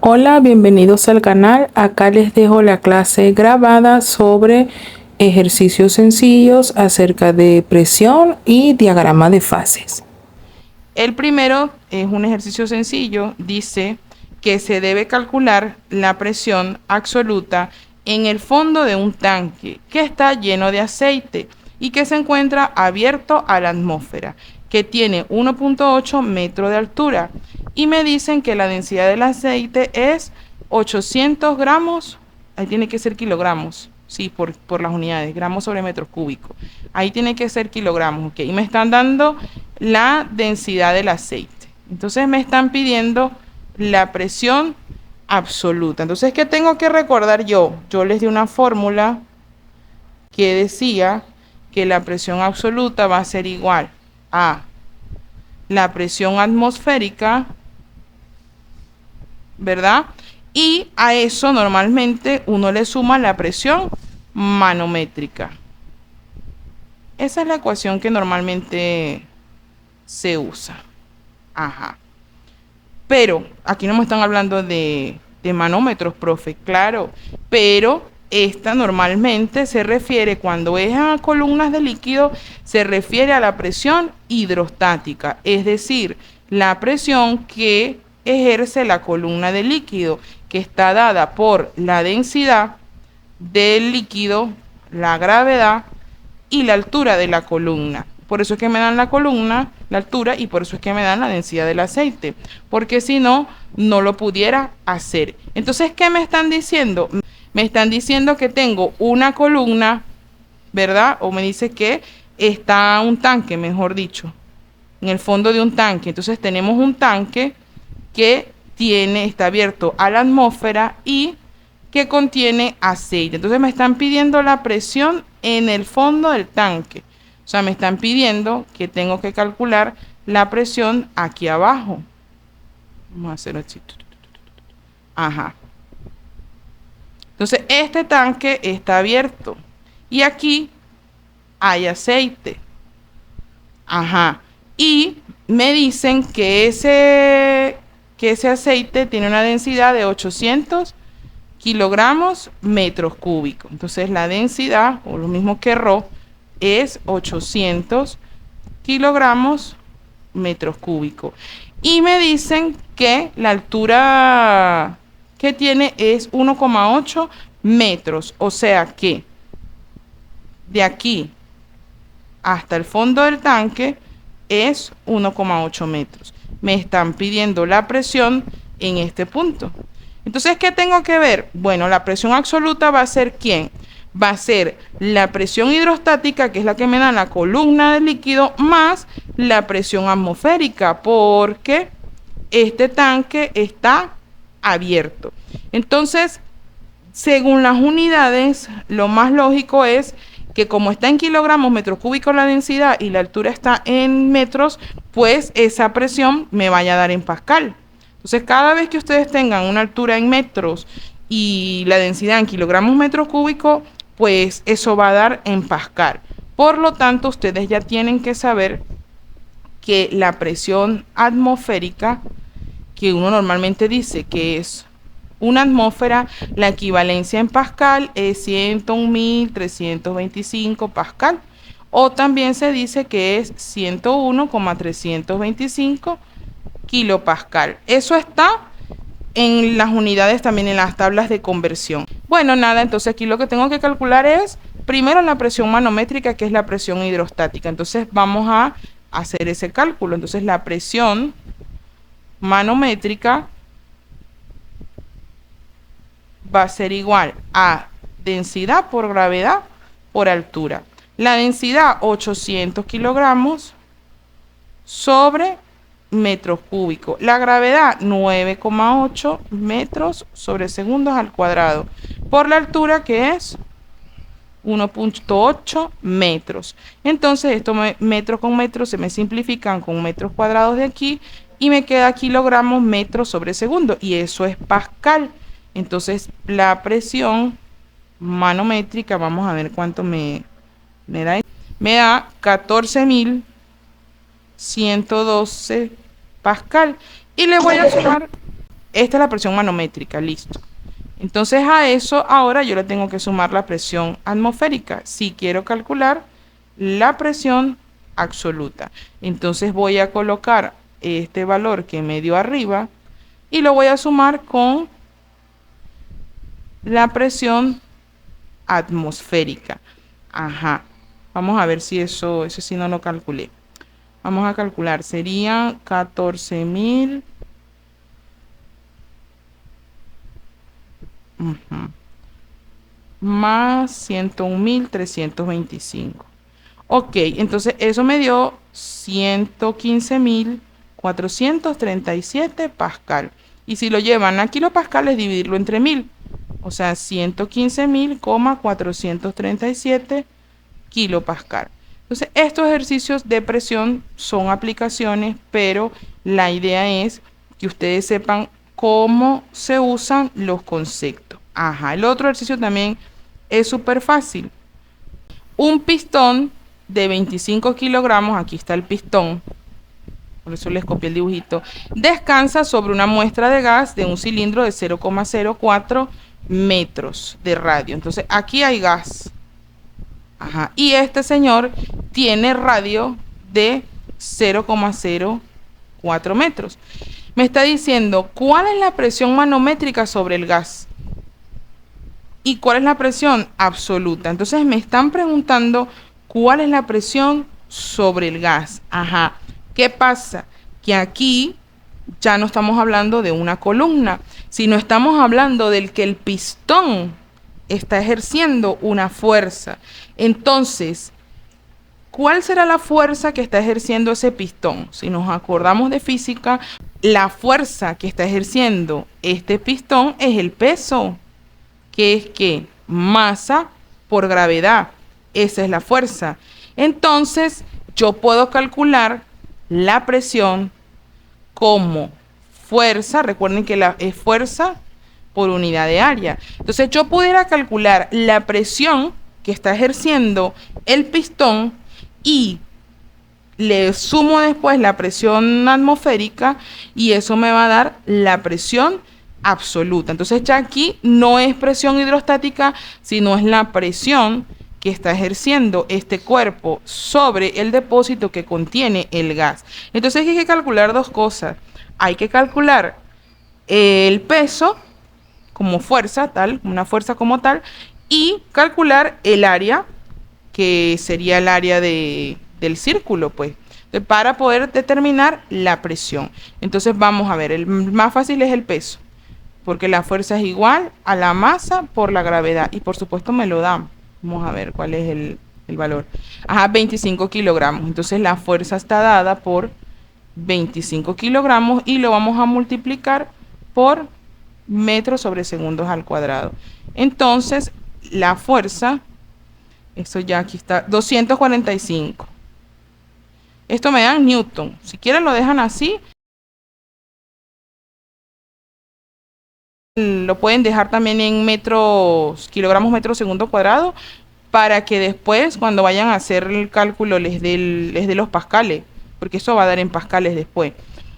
Hola, bienvenidos al canal. Acá les dejo la clase grabada sobre ejercicios sencillos acerca de presión y diagrama de fases. El primero es un ejercicio sencillo, dice que se debe calcular la presión absoluta en el fondo de un tanque que está lleno de aceite y que se encuentra abierto a la atmósfera, que tiene 1.8 metros de altura. Y me dicen que la densidad del aceite es 800 gramos, ahí tiene que ser kilogramos, sí, por las unidades, gramos sobre metros cúbicos. Ahí tiene que ser kilogramos, ok. Y me están dando la densidad del aceite. Entonces me están pidiendo la presión absoluta. Entonces, ¿qué tengo que recordar yo? Yo les di una fórmula que decía que la presión absoluta va a ser igual a la presión atmosférica, ¿verdad? Y a eso normalmente uno le suma la presión manométrica. Esa es la ecuación que normalmente se usa. Ajá. Pero aquí no me están hablando de manómetros, profe, claro. Pero esta normalmente se refiere, cuando es a columnas de líquido, se refiere a la presión hidrostática, es decir, la presión que ejerce la columna de líquido, que está dada por la densidad del líquido, la gravedad y la altura de la columna. Por eso es que me dan la columna, la altura, y por eso es que me dan la densidad del aceite. Porque si no, no lo pudiera hacer. Entonces, ¿qué me están diciendo? Me están diciendo que tengo una columna, ¿verdad? O me dice que está un tanque, mejor dicho, en el fondo de un tanque. Entonces tenemos un tanque que está abierto a la atmósfera y que contiene aceite. Entonces me están pidiendo la presión en el fondo del tanque. O sea, me están pidiendo que tengo que calcular la presión aquí abajo. Vamos a hacer así. Ajá. Entonces, este tanque está abierto. Y aquí hay aceite. Ajá. Y me dicen que ese aceite tiene una densidad de 800 kilogramos metros cúbicos. Entonces, la densidad, o lo mismo que ρ, es 800 kilogramos metros cúbicos. Y me dicen que la altura que tiene es 1,8 metros. O sea que de aquí hasta el fondo del tanque es 1,8 metros. Me están pidiendo la presión en este punto. Entonces, ¿qué tengo que ver? Bueno, la presión absoluta va a ser ¿quién? Va a ser la presión hidrostática, que es la que me da la columna de líquido, más la presión atmosférica, porque este tanque está abierto. Entonces, según las unidades, lo más lógico es que como está en kilogramos metros cúbicos la densidad y la altura está en metros, pues esa presión me vaya a dar en pascal. Entonces, cada vez que ustedes tengan una altura en metros y la densidad en kilogramos metros cúbicos, pues eso va a dar en pascal. Por lo tanto, ustedes ya tienen que saber que la presión atmosférica, que uno normalmente dice que es una atmósfera, la equivalencia en pascal es 101.325 pascal. O también se dice que es 101,325 kilopascal. Eso está en las unidades, también en las tablas de conversión. Bueno, nada, entonces aquí lo que tengo que calcular es primero la presión manométrica, que es la presión hidrostática. Entonces vamos a hacer ese cálculo. Entonces la presión manométrica va a ser igual a densidad por gravedad por altura. La densidad 800 kilogramos sobre metros cúbicos. La gravedad 9,8 metros sobre segundos al cuadrado. Por la altura, que es 1.8 metros. Entonces, esto metro con metro se me simplifican con metros cuadrados de aquí y me queda kilogramos metros sobre segundo. Y eso es pascal. Entonces, la presión manométrica, vamos a ver cuánto me da. Me da 14.112 pascal. Y le voy a sumar esta es la presión manométrica, listo. Entonces a eso ahora yo le tengo que sumar la presión atmosférica si quiero calcular la presión absoluta. Entonces voy a colocar este valor que me dio arriba y lo voy a sumar con la presión atmosférica. Ajá. Vamos a ver si eso sí no lo calculé. Vamos a calcular. Serían 14.000. Más 101.325. Ok, entonces eso me dio 115.437 pascal. Y si lo llevan a kilopascales, dividirlo entre 1000. O sea, 115.437 kilopascal. Entonces, estos ejercicios de presión son aplicaciones, pero la idea es que ustedes sepan cómo se usan los conceptos. Ajá, el otro ejercicio también es súper fácil. Un pistón de 25 kilogramos, aquí está el pistón, por eso les copié el dibujito, descansa sobre una muestra de gas de un cilindro de 0,04 metros de radio. Entonces, aquí hay gas. Ajá. Y este señor tiene radio de 0,04 metros. Me está diciendo cuál es la presión manométrica sobre el gas y cuál es la presión absoluta. Entonces me están preguntando cuál es la presión sobre el gas. Ajá. ¿Qué pasa? Que aquí ya no estamos hablando de una columna, sino estamos hablando del que el pistón está ejerciendo una fuerza. Entonces, ¿cuál será la fuerza que está ejerciendo ese pistón? Si nos acordamos de física, la fuerza que está ejerciendo este pistón es el peso, que es ¿qué? Masa por gravedad. Esa es la fuerza. Entonces, yo puedo calcular la presión como fuerza. Recuerden que es fuerza por unidad de área. Entonces yo pudiera calcular la presión que está ejerciendo el pistón y le sumo después la presión atmosférica y eso me va a dar la presión absoluta. Entonces ya aquí no es presión hidrostática, sino es la presión que está ejerciendo este cuerpo sobre el depósito que contiene el gas. Entonces hay que calcular dos cosas. Hay que calcular el peso como fuerza, una fuerza como tal, y calcular el área, que sería el área del círculo, pues, para poder determinar la presión. Entonces vamos a ver, el más fácil es el peso, porque la fuerza es igual a la masa por la gravedad, y por supuesto me lo dan. Vamos a ver cuál es el valor. Ajá, 25 kilogramos. Entonces la fuerza está dada por 25 kilogramos y lo vamos a multiplicar por metros sobre segundos al cuadrado. Entonces la fuerza, esto ya aquí está, 245. Esto me da Newton. Si quieren lo dejan así. Lo pueden dejar también en metros, kilogramos metro segundo cuadrado, para que después cuando vayan a hacer el cálculo les dé los pascales, porque eso va a dar en pascales después.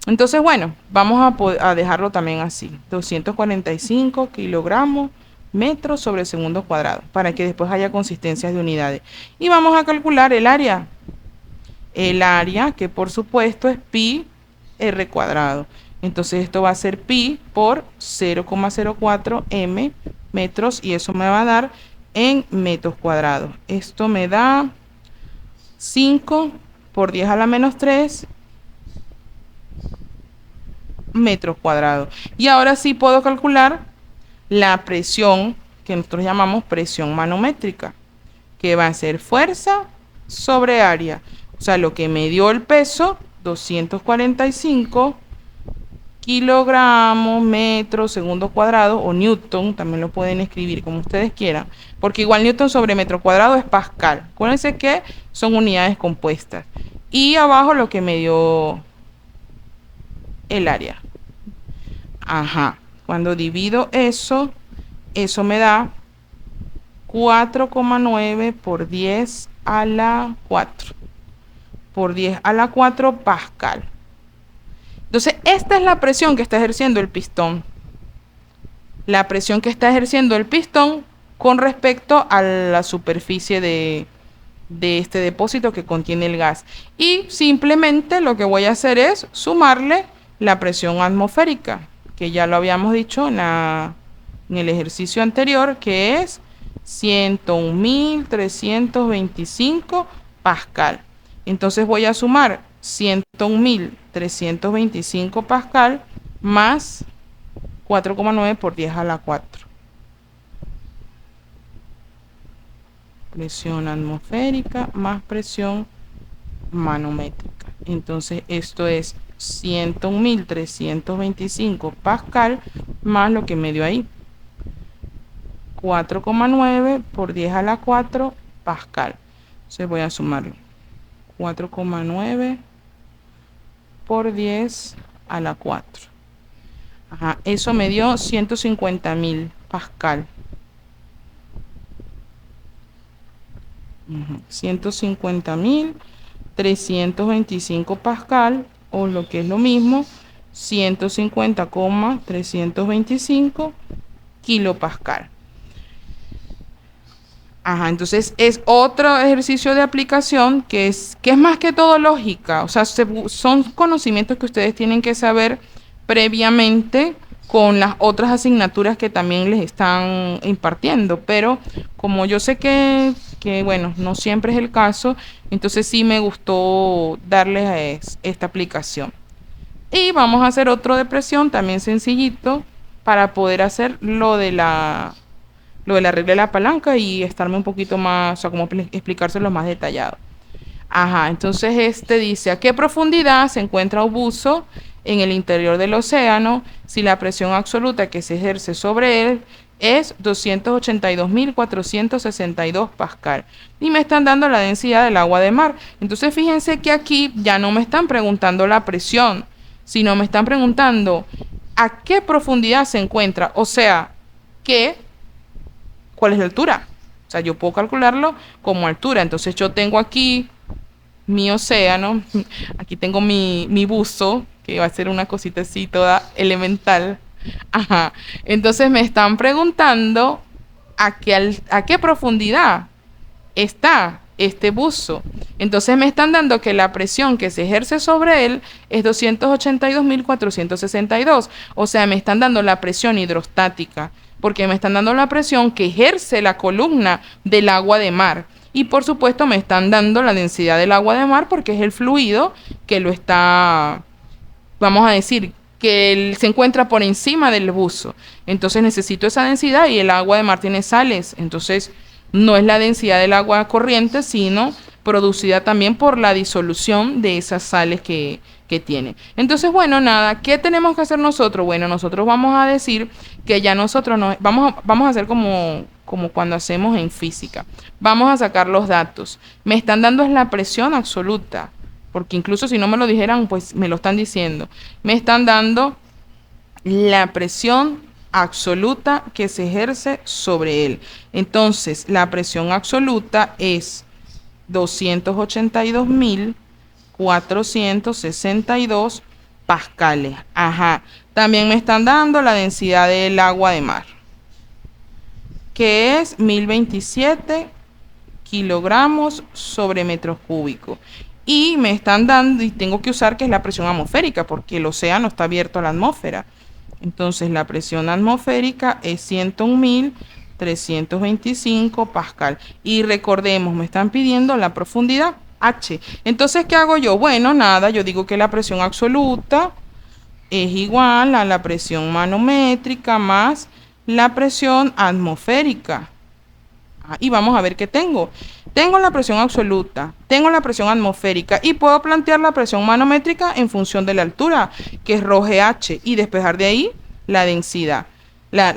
Entonces, bueno, vamos a dejarlo también así, 245 kilogramos metros sobre segundo cuadrado, para que después haya consistencias de unidades. Y vamos a calcular el área. El área, que por supuesto es pi r cuadrado. Entonces esto va a ser pi por 0,04 m metros y eso me va a dar en metros cuadrados. Esto me da 5 por 10 a la menos 3 metros cuadrados. Y ahora sí puedo calcular la presión que nosotros llamamos presión manométrica, que va a ser fuerza sobre área. O sea, lo que me dio el peso, 245 kilogramos, metro, segundo cuadrado, o newton, también lo pueden escribir como ustedes quieran, porque igual newton sobre metro cuadrado es pascal. Acuérdense que son unidades compuestas. Y abajo lo que me dio el área. Ajá. Cuando divido eso me da 4,9 por 10 a la 4. Por 10 a la 4 pascal. Entonces, esta es la presión que está ejerciendo el pistón. la presión que está ejerciendo el pistón con respecto a la superficie de este depósito que contiene el gas. Y simplemente lo que voy a hacer es sumarle la presión atmosférica, que ya lo habíamos dicho en el ejercicio anterior, que es 101.325 pascal. Entonces voy a sumar 101.325 pascal más 4,9 por 10 a la 4. Presión atmosférica más presión manométrica. Entonces esto es 101.325 pascal más lo que me dio ahí, 4,9 por 10 a la 4 pascal. Entonces voy a sumarlo, 4,9 por 10 a la 4. Ajá, eso me dio 150.000 pascal. 150.325 pascal, o lo que es lo mismo, 150,325 kilopascal. Ajá, entonces es otro ejercicio de aplicación que es más que todo lógica. O sea, son conocimientos que ustedes tienen que saber previamente con las otras asignaturas que también les están impartiendo. Pero como yo sé que bueno, no siempre es el caso, entonces sí me gustó darles esta aplicación. Y vamos a hacer otro de presión, también sencillito, para poder hacer lo de la regla de la palanca y estarme un poquito más, o sea, como explicárselo más detallado. Ajá, entonces dice, ¿a qué profundidad se encuentra un buzo en el interior del océano si la presión absoluta que se ejerce sobre él es 282.462 pascal? Y me están dando la densidad del agua de mar. Entonces fíjense que aquí ya no me están preguntando la presión, sino me están preguntando a qué profundidad se encuentra, o sea, ¿cuál es la altura? O sea, yo puedo calcularlo como altura. Entonces yo tengo aquí mi océano, aquí tengo mi buzo, que va a ser una cosita así toda elemental. Ajá. Entonces me están preguntando a qué profundidad está este buzo. Entonces me están dando que la presión que se ejerce sobre él es 282.462. O sea, me están dando la presión hidrostática, porque me están dando la presión que ejerce la columna del agua de mar. Y por supuesto me están dando la densidad del agua de mar, porque es el fluido que lo está, vamos a decir, que él se encuentra por encima del buzo. Entonces necesito esa densidad, y el agua de mar tiene sales. Entonces no es la densidad del agua corriente, sino producida también por la disolución de esas sales que tiene. Entonces, bueno, nada, ¿qué tenemos que hacer nosotros? Bueno, nosotros vamos a decir que ya nosotros vamos a hacer como cuando hacemos en física. Vamos a sacar los datos. Me están dando es la presión absoluta, porque incluso si no me lo dijeran, pues me lo están diciendo. Me están dando la presión absoluta que se ejerce sobre él. Entonces, la presión absoluta es 282.462 pascales. Ajá. También me están dando la densidad del agua de mar, que es 1027 kilogramos sobre metros cúbicos. Y me están dando, y tengo que usar que es la presión atmosférica, porque el océano está abierto a la atmósfera. Entonces la presión atmosférica es 101.325 pascal. Y recordemos, me están pidiendo la profundidad H. Entonces, ¿qué hago yo? Bueno, nada, yo digo que la presión absoluta es igual a la presión manométrica más la presión atmosférica. Y vamos a ver qué tengo. Tengo la presión absoluta, tengo la presión atmosférica, y puedo plantear la presión manométrica en función de la altura, que es rho H, y despejar de ahí la densidad. La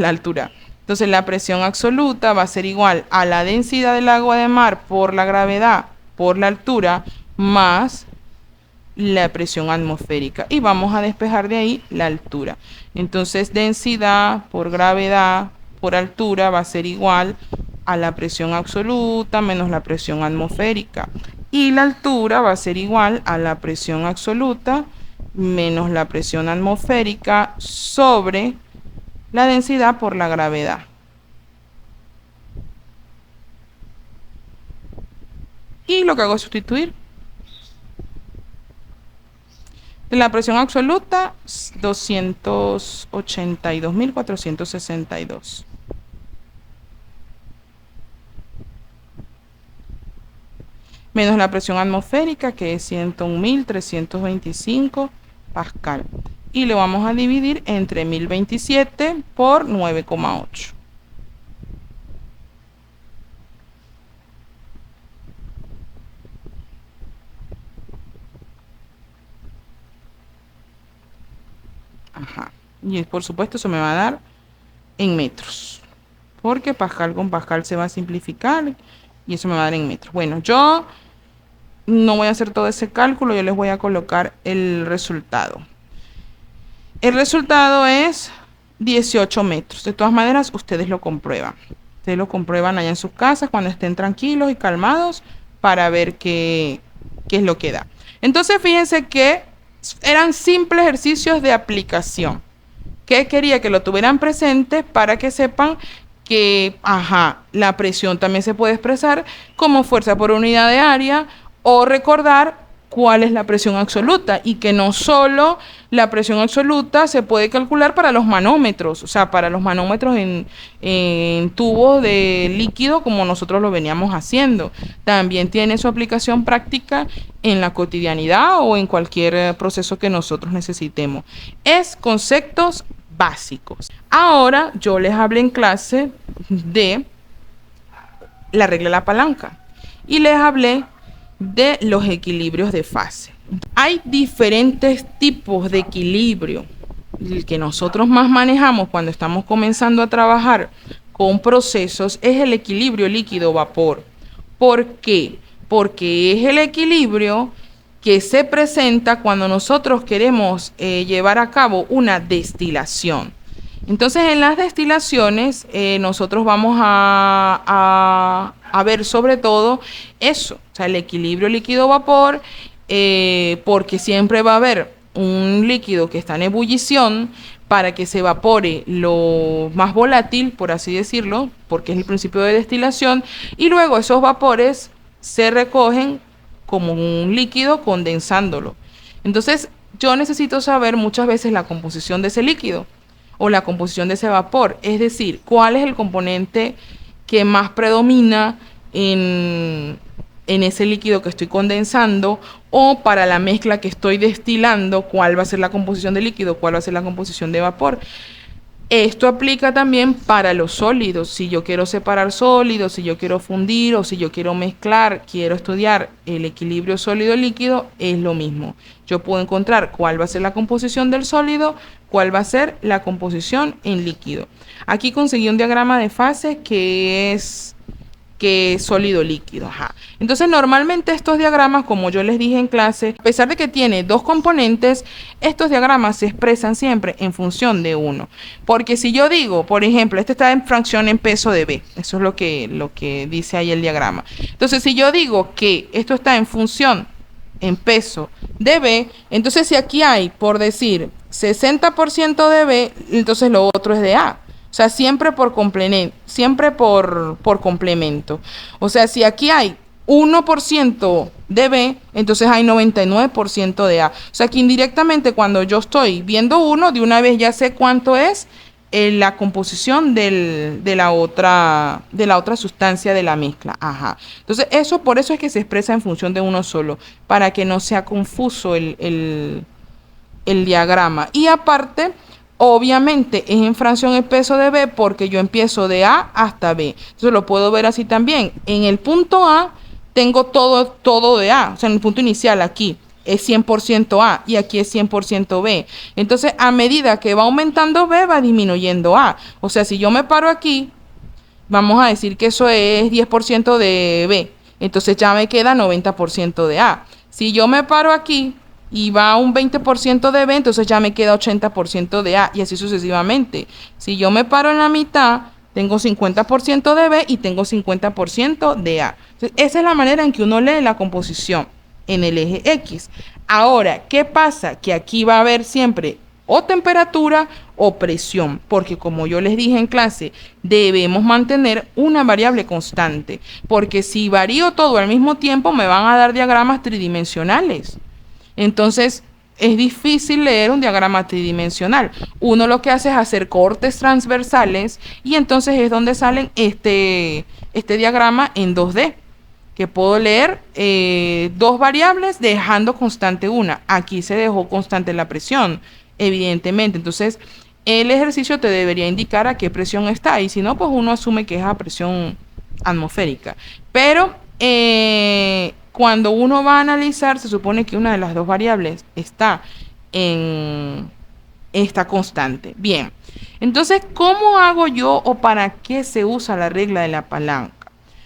altura. Entonces la presión absoluta va a ser igual a la densidad del agua de mar por la gravedad, por la altura, más la presión atmosférica. Y vamos a despejar de ahí la altura. Entonces densidad por gravedad por altura va a ser igual a la presión absoluta menos la presión atmosférica. Y la altura va a ser igual a la presión absoluta menos la presión atmosférica sobre la densidad por la gravedad. Y lo que hago es sustituir. De la presión absoluta, 282.462. Menos la presión atmosférica, que es 101.325 pascal. Y lo vamos a dividir entre 1027 por 9,8. Ajá. Y por supuesto eso me va a dar en metros, porque pascal con pascal se va a simplificar y eso me va a dar en metros. Bueno, yo no voy a hacer todo ese cálculo, yo les voy a colocar el resultado. El resultado es 18 metros. De todas maneras, ustedes lo comprueban. Ustedes lo comprueban allá en sus casas cuando estén tranquilos y calmados para ver qué es lo que da. Entonces, fíjense que eran simples ejercicios de aplicación, que quería que lo tuvieran presente para que sepan que, la presión también se puede expresar como fuerza por unidad de área, o recordar cuál es la presión absoluta, y que no solo la presión absoluta se puede calcular para los manómetros, o sea, para los manómetros en tubos de líquido como nosotros lo veníamos haciendo. También tiene su aplicación práctica en la cotidianidad o en cualquier proceso que nosotros necesitemos. Es conceptos básicos. Ahora yo les hablé en clase de la regla de la palanca y les hablé de los equilibrios de fase. Hay diferentes tipos de equilibrio. El que nosotros más manejamos cuando estamos comenzando a trabajar con procesos es el equilibrio líquido-vapor. ¿Por qué? Porque es el equilibrio que se presenta cuando nosotros queremos llevar a cabo una destilación. Entonces, en las destilaciones nosotros vamos a ver sobre todo eso, o sea, el equilibrio líquido-vapor, porque siempre va a haber un líquido que está en ebullición para que se evapore lo más volátil, por así decirlo, porque es el principio de destilación, y luego esos vapores se recogen como un líquido condensándolo. Entonces, yo necesito saber muchas veces la composición de ese líquido o la composición de ese vapor, es decir, cuál es el componente que más predomina en ese líquido que estoy condensando, o para la mezcla que estoy destilando, cuál va a ser la composición de líquido, cuál va a ser la composición de vapor. Esto aplica también para los sólidos. Si yo quiero separar sólidos, si yo quiero fundir o si yo quiero mezclar, quiero estudiar el equilibrio sólido-líquido, es lo mismo. Yo puedo encontrar cuál va a ser la composición del sólido, cuál va a ser la composición en líquido. Aquí conseguí un diagrama de fase que es sólido líquido. Entonces, normalmente estos diagramas, como yo les dije en clase, a pesar de que tiene dos componentes, estos diagramas se expresan siempre en función de uno. Porque si yo digo, por ejemplo, este está en fracción en peso de B, eso es lo que dice ahí el diagrama. Entonces, si yo digo que esto está en función en peso de B, entonces si aquí hay, por decir, 60% de B, entonces lo otro es de A. O sea, siempre por complemento, O sea, si aquí hay 1% de B, entonces hay 99% de A. O sea, que indirectamente cuando yo estoy viendo uno, de una vez ya sé cuánto es la composición de la otra sustancia de la mezcla. Entonces, por eso es que se expresa en función de uno solo, para que no sea confuso el diagrama. Y aparte, obviamente es en fracción el peso de B, porque yo empiezo de A hasta B. Entonces lo puedo ver así también. En el punto A tengo todo de A. O sea, en el punto inicial aquí es 100% A y aquí es 100% B. Entonces, a medida que va aumentando B, va disminuyendo A. O sea, si yo me paro aquí, vamos a decir que eso es 10% de B. Entonces ya me queda 90% de A. Si yo me paro aquí y va un 20% de B, entonces ya me queda 80% de A, y así sucesivamente. Si yo me paro en la mitad, tengo 50% de B y tengo 50% de A. Entonces, esa es la manera en que uno lee la composición en el eje X. Ahora, ¿qué pasa? Que aquí va a haber siempre o temperatura o presión, porque como yo les dije en clase, debemos mantener una variable constante, porque si varío todo al mismo tiempo me van a dar diagramas tridimensionales. Entonces es difícil leer un diagrama tridimensional. Uno lo que hace es hacer cortes transversales y entonces es donde salen este diagrama en 2D, que puedo leer dos variables dejando constante una. Aquí se dejó constante la presión, evidentemente. Entonces el ejercicio te debería indicar a qué presión está, y si no, pues uno asume que es a presión atmosférica. Pero cuando uno va a analizar, se supone que una de las dos variables está en esta constante. Bien, entonces, ¿cómo hago yo o para qué se usa la regla de la palanca?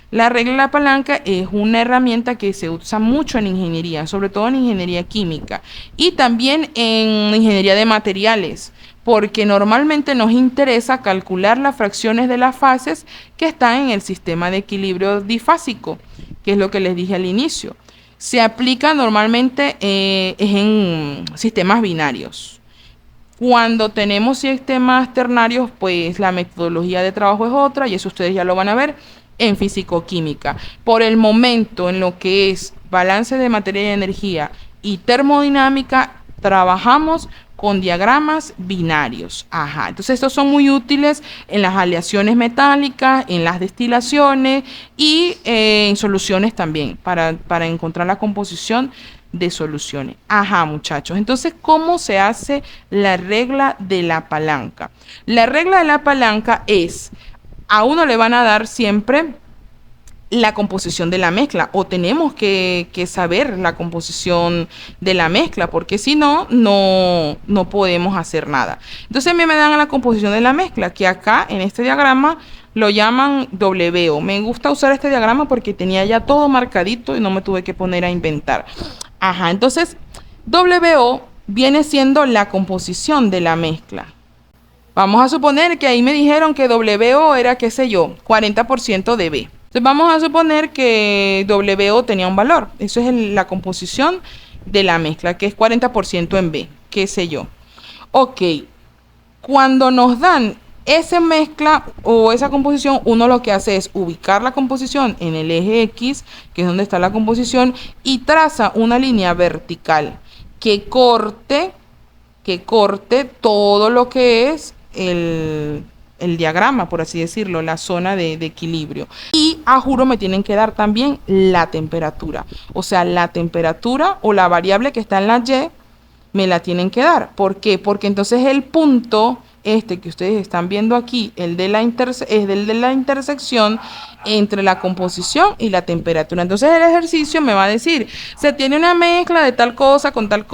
La regla de la palanca es una herramienta que se usa mucho en ingeniería, sobre todo en ingeniería química y también en ingeniería de materiales, porque normalmente nos interesa calcular las fracciones de las fases que están en el sistema de equilibrio difásico, que es lo que les dije al inicio. Se aplica normalmente en sistemas binarios. Cuando tenemos sistemas ternarios, pues la metodología de trabajo es otra, y eso ustedes ya lo van a ver en físico-química. Por el momento, en lo que es balance de materia y energía y termodinámica, trabajamos con diagramas binarios. Ajá. Entonces estos son muy útiles en las aleaciones metálicas, en las destilaciones y en soluciones también, para encontrar la composición de soluciones. Ajá, muchachos. Entonces, ¿cómo se hace la regla de la palanca? La regla de la palanca es: a uno le van a dar siempre la composición de la mezcla, o tenemos que saber la composición de la mezcla, porque si no, no podemos hacer nada. Entonces a mí me dan la composición de la mezcla, que acá en este diagrama lo llaman WO. Me gusta usar este diagrama porque tenía ya todo marcadito y no me tuve que poner a inventar. Ajá, entonces WO viene siendo la composición de la mezcla. Vamos a suponer que ahí me dijeron que WO era, qué sé yo, 40% de B. Entonces vamos a suponer que WO tenía un valor. Eso es la composición de la mezcla, que es 40% en B, qué sé yo. Ok, cuando nos dan esa mezcla o esa composición, uno lo que hace es ubicar la composición en el eje X, que es donde está la composición, y traza una línea vertical que corte todo lo que es el diagrama, por así decirlo, la zona de equilibrio. Y a juro me tienen que dar también la temperatura, o sea, la temperatura o la variable que está en la Y me la tienen que dar. ¿Por qué? Porque entonces el punto que ustedes están viendo aquí, es el de la intersección entre la composición y la temperatura. Entonces el ejercicio me va a decir: se tiene una mezcla de tal cosa, con tal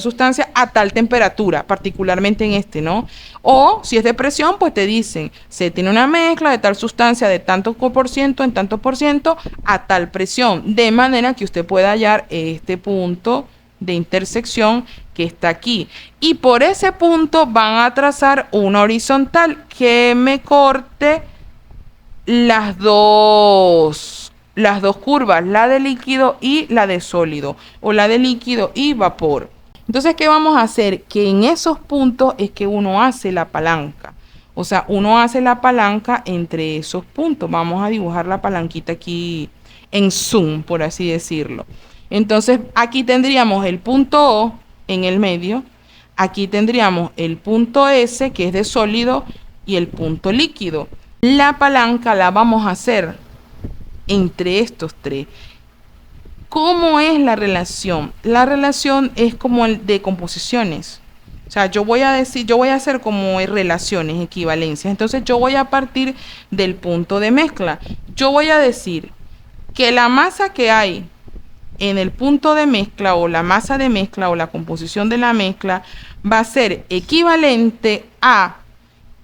sustancia a tal temperatura, particularmente en ¿no? O si es de presión, pues te dicen: se tiene una mezcla de tal sustancia de tanto por ciento en tanto por ciento a tal presión, de manera que usted pueda hallar este punto de intersección que está aquí, y por ese punto van a trazar una horizontal que me corte las dos curvas, la de líquido y la de sólido, o la de líquido y vapor. Entonces, ¿qué vamos a hacer? Que en esos puntos es que uno hace la palanca. O sea, uno hace la palanca entre esos puntos. Vamos a dibujar la palanquita aquí en zoom, por así decirlo. Entonces, aquí tendríamos el punto O en el medio. Aquí tendríamos el punto S, que es de sólido, y el punto líquido. La palanca la vamos a hacer entre estos tres. ¿Cómo es la relación? La relación es como el de composiciones. O sea, yo voy a hacer como relaciones, equivalencias. Entonces yo voy a partir del punto de mezcla. Yo voy a decir que la masa que hay en el punto de mezcla, o la masa de mezcla, o la composición de la mezcla, va a ser equivalente a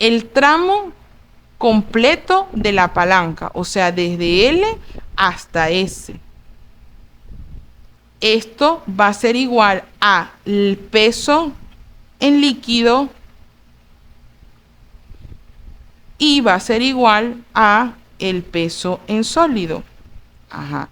el tramo completo de la palanca, o sea, desde L hasta S. Esto va a ser igual a el peso en líquido y va a ser igual a el peso en sólido. Ajá.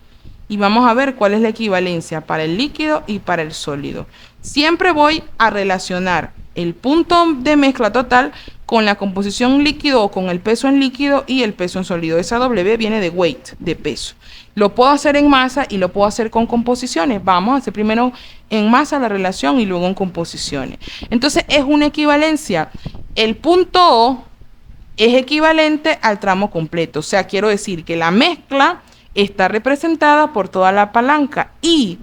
Y vamos a ver cuál es la equivalencia para el líquido y para el sólido. Siempre voy a relacionar el punto de mezcla total con la composición líquido o con el peso en líquido y el peso en sólido. Esa W viene de weight, de peso. Lo puedo hacer en masa y lo puedo hacer con composiciones. Vamos a hacer primero en masa la relación y luego en composiciones. Entonces es una equivalencia. El punto O es equivalente al tramo completo. O sea, quiero decir que la mezcla está representada por toda la palanca y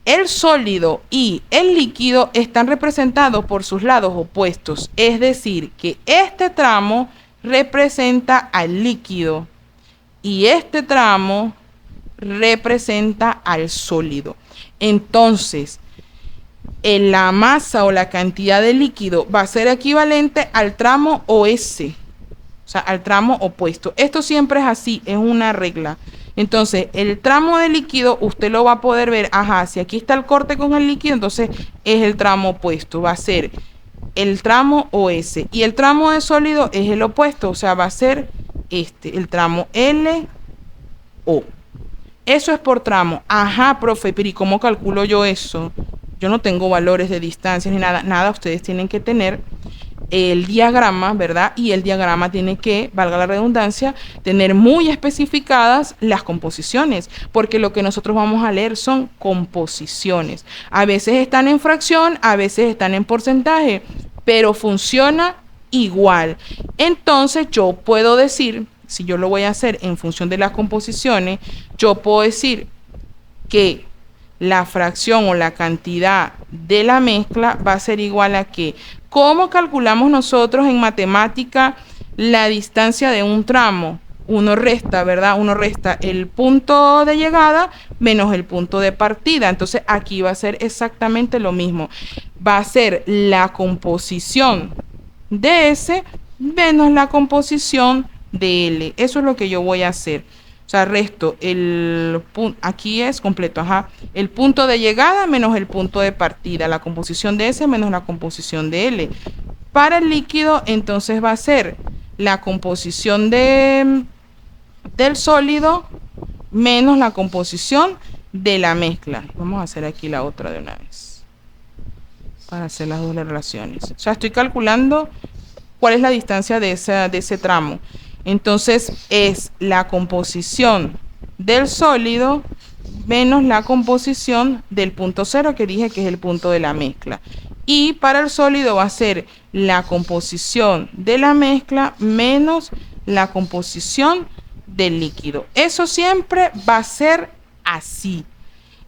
el sólido y el líquido están representados por sus lados opuestos. Es decir, que este tramo representa al líquido y este tramo representa al sólido. Entonces, en la masa o la cantidad de líquido va a ser equivalente al tramo OS, o sea, al tramo opuesto. Esto siempre es así, es una regla. Entonces, el tramo de líquido usted lo va a poder ver, ajá, si aquí está el corte con el líquido, entonces es el tramo opuesto, va a ser el tramo OS. Y el tramo de sólido es el opuesto, o sea, va a ser el tramo LO. Eso es por tramo. Ajá, profe, pero ¿y cómo calculo yo eso? Yo no tengo valores de distancia ni nada, nada, ustedes tienen que tener el diagrama, ¿verdad? Y el diagrama tiene que, valga la redundancia, tener muy especificadas las composiciones, porque lo que nosotros vamos a leer son composiciones. A veces están en fracción, a veces están en porcentaje, pero funciona igual. Entonces yo puedo decir, si yo lo voy a hacer en función de las composiciones, yo puedo decir que la fracción o la cantidad de la mezcla va a ser igual a que, ¿cómo calculamos nosotros en matemática la distancia de un tramo? Uno resta, ¿verdad? Uno resta el punto de llegada menos el punto de partida. Entonces aquí va a ser exactamente lo mismo. Va a ser la composición de S menos la composición de L. Eso es lo que yo voy a hacer. O sea, resto el punto, aquí es completo, ajá, el punto de llegada menos el punto de partida, la composición de S menos la composición de L. Para el líquido, entonces va a ser la composición del sólido menos la composición de la mezcla. Vamos a hacer aquí la otra de una vez, para hacer las dos relaciones. O sea, estoy calculando cuál es la distancia de ese tramo. Entonces es la composición del sólido menos la composición del punto cero, que dije que es el punto de la mezcla. Y para el sólido va a ser la composición de la mezcla menos la composición del líquido. Eso siempre va a ser así.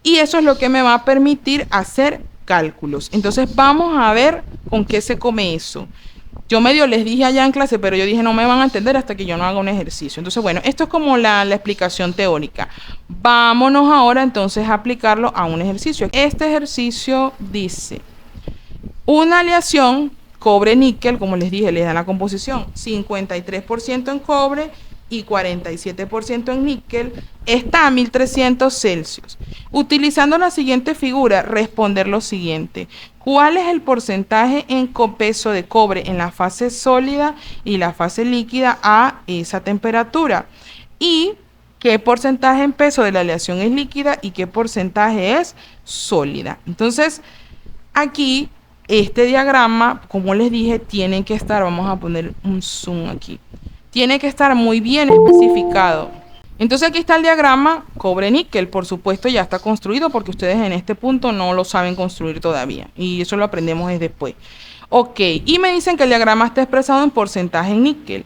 Y eso es lo que me va a permitir hacer cálculos. Entonces vamos a ver con qué se come eso. Yo medio les dije allá en clase, pero yo dije no me van a entender hasta que yo no haga un ejercicio. Entonces, bueno, esto es como la explicación teórica. Vámonos ahora entonces a aplicarlo a un ejercicio. Este ejercicio dice, una aleación cobre-níquel, como les dije, les da la composición, 53% en cobre y 47% en níquel, está a 1300 Celsius. Utilizando la siguiente figura, responder lo siguiente. ¿Cuál es el porcentaje en peso de cobre en la fase sólida y la fase líquida a esa temperatura? ¿Y qué porcentaje en peso de la aleación es líquida y qué porcentaje es sólida? Entonces, aquí, este diagrama, como les dije, tiene que estar, vamos a poner un zoom aquí, tiene que estar muy bien especificado. Entonces aquí está el diagrama cobre-níquel, por supuesto ya está construido porque ustedes en este punto no lo saben construir todavía y eso lo aprendemos después. Ok, y me dicen que el diagrama está expresado en porcentaje en níquel.